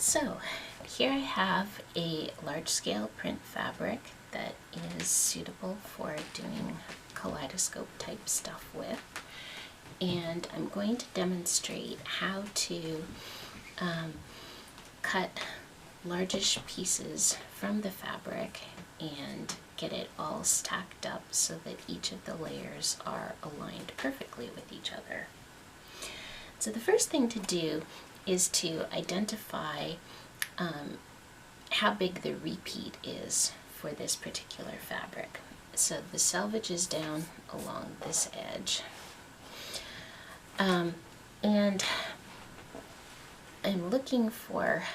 So here I have a large-scale print fabric that is suitable for doing kaleidoscope type stuff with, and I'm going to demonstrate how to cut largish pieces from the fabric and get it all stacked up so that each of the layers are aligned perfectly with each other. So the first thing to do is to identify how big the repeat is for this particular fabric. So the selvage is down along this edge. And I'm looking for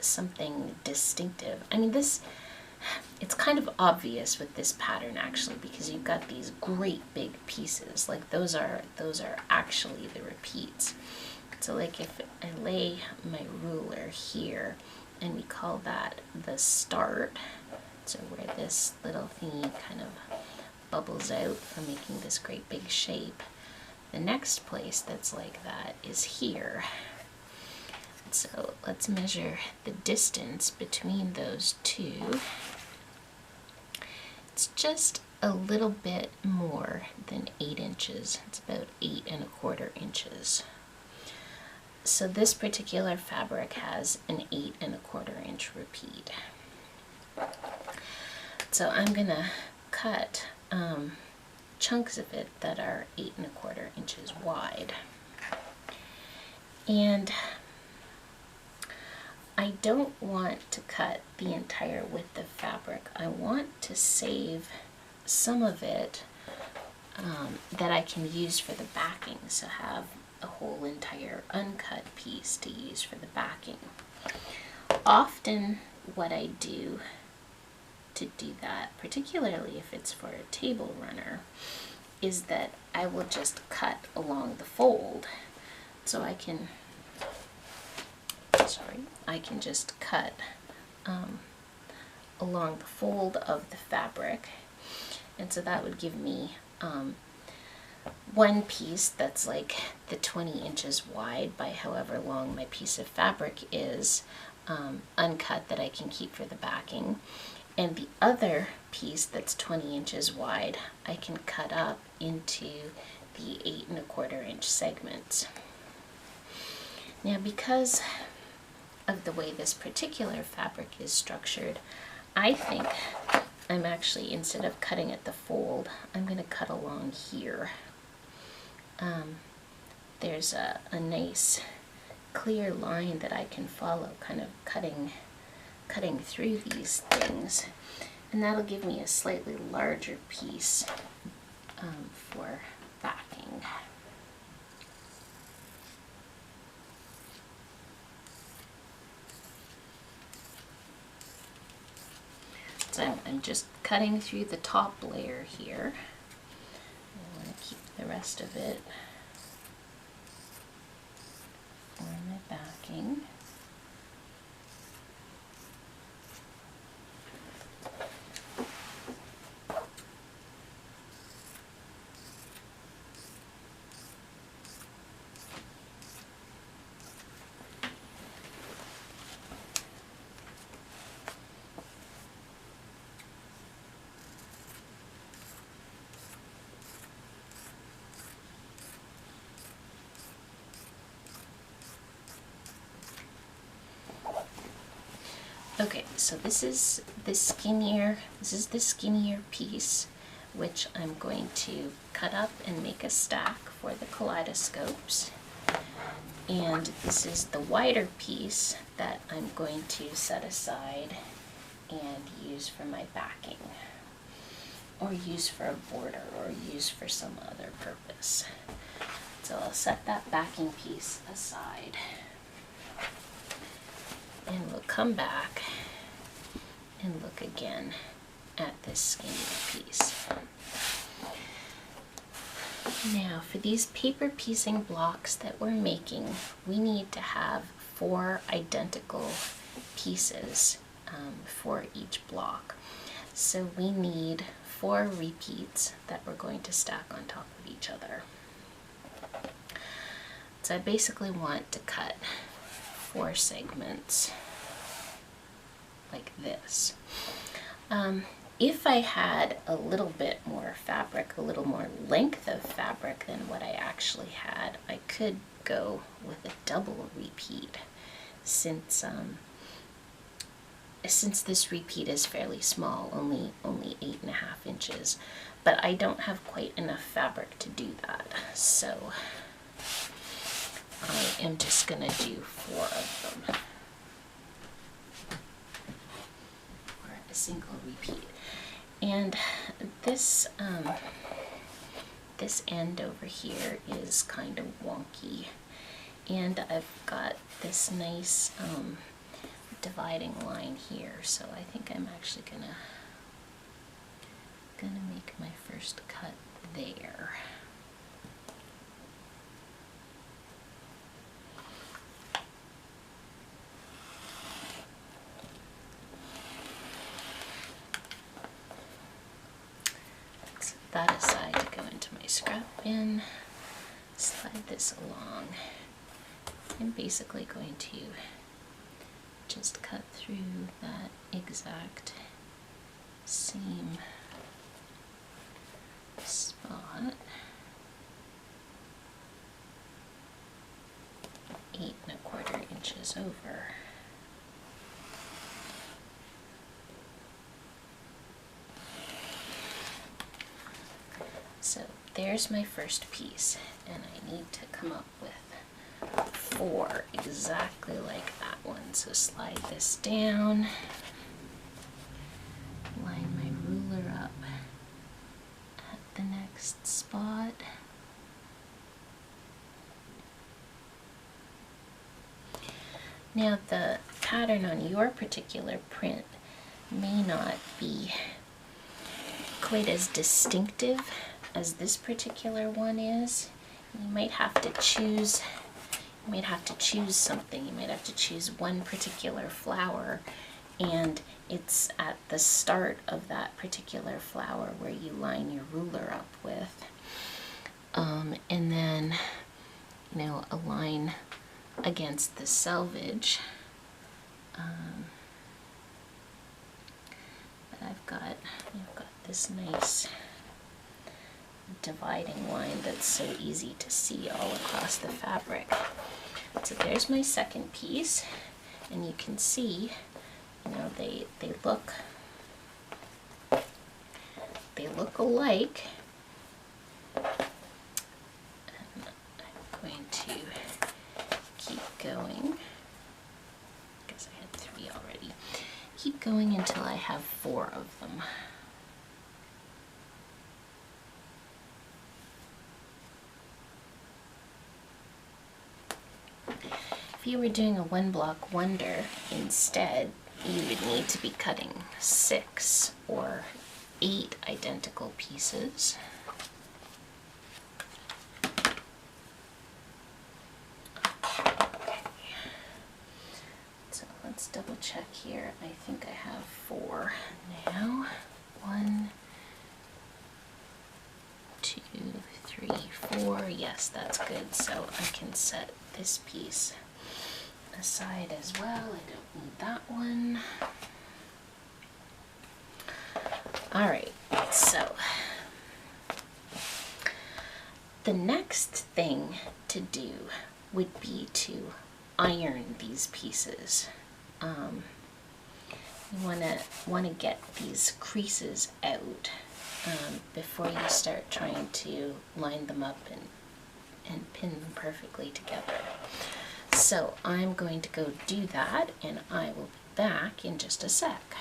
something distinctive. I mean, it's kind of obvious with this pattern actually, because you've got these great big pieces. Like those are actually the repeats. So like if I lay my ruler here and we call that the start, so where this little thingy kind of bubbles out for making this great big shape, the next place that's like that is here. So let's measure the distance between those two. It's just a little bit more than 8 inches. It's about 8¼ inches. So this particular fabric has an 8¼ inch repeat. So I'm gonna cut chunks of it that are 8¼ inches wide. And I don't want to cut the entire width of fabric. I want to save some of it that I can use for the backing, so have a whole entire uncut piece to use for the backing. Often what I do to do that, particularly if it's for a table runner, is that I will just cut along the fold. So I can just cut along the fold of the fabric, and so that would give me one piece that's like the 20 inches wide by however long my piece of fabric is, uncut, that I can keep for the backing, and the other piece that's 20 inches wide I can cut up into the 8¼ inch segments. Now, because of the way this particular fabric is structured, I think I'm actually, instead of cutting at the fold, I'm going to cut along here. There's a nice clear line that I can follow, kind of cutting through these things, and that'll give me a slightly larger piece for backing. So I'm just cutting through the top layer here. I want to keep the rest of it for my backing. Okay, so this is the skinnier piece, which I'm going to cut up and make a stack for the kaleidoscopes. And this is the wider piece that I'm going to set aside and use for my backing, or use for a border, or use for some other purpose. So I'll set that backing piece aside. And we'll come back and look again at this skinnier piece. Now, for these paper piecing blocks that we're making, we need to have 4 identical pieces for each block. So we need 4 repeats that we're going to stack on top of each other. So I basically want to cut 4 segments like this. If I had a little bit more fabric, a little more length of fabric than what I actually had, I could go with a double repeat, since this repeat is fairly small, only 8.5 inches, but I don't have quite enough fabric to do that, so I am just gonna do 4 of them, or a single repeat. And this this end over here is kind of wonky, and I've got this nice dividing line here, so I think I'm actually gonna make my first cut there. That aside to go into my scrap bin, slide this along. I'm basically going to just cut through that exact same spot, 8.25 inches over. So there's my first piece, and I need to come up with 4 exactly like that one. So slide this down, line my ruler up at the next spot. Now the pattern on your particular print may not be quite as distinctive as this particular one is. You might have to choose something. You might have to choose one particular flower, and it's at the start of that particular flower where you line your ruler up with, and then align against the selvage. But I've got this nice dividing line that's so easy to see all across the fabric. So there's my second piece, and you can see, they look alike. And I'm going to keep going, because I had 3 already. Keep going until I have 4 of them. If you were doing a 1-block wonder instead, you would need to be cutting 6 or 8 identical pieces. Okay. So let's double check here. I think I have 4 now. 1, 2, 3, 4. Yes, that's good. So I can set this piece aside as well. I don't need that one. Alright, so the next thing to do would be to iron these pieces. You want to get these creases out before you start trying to line them up and pin them perfectly together. So I'm going to go do that, and I will be back in just a sec.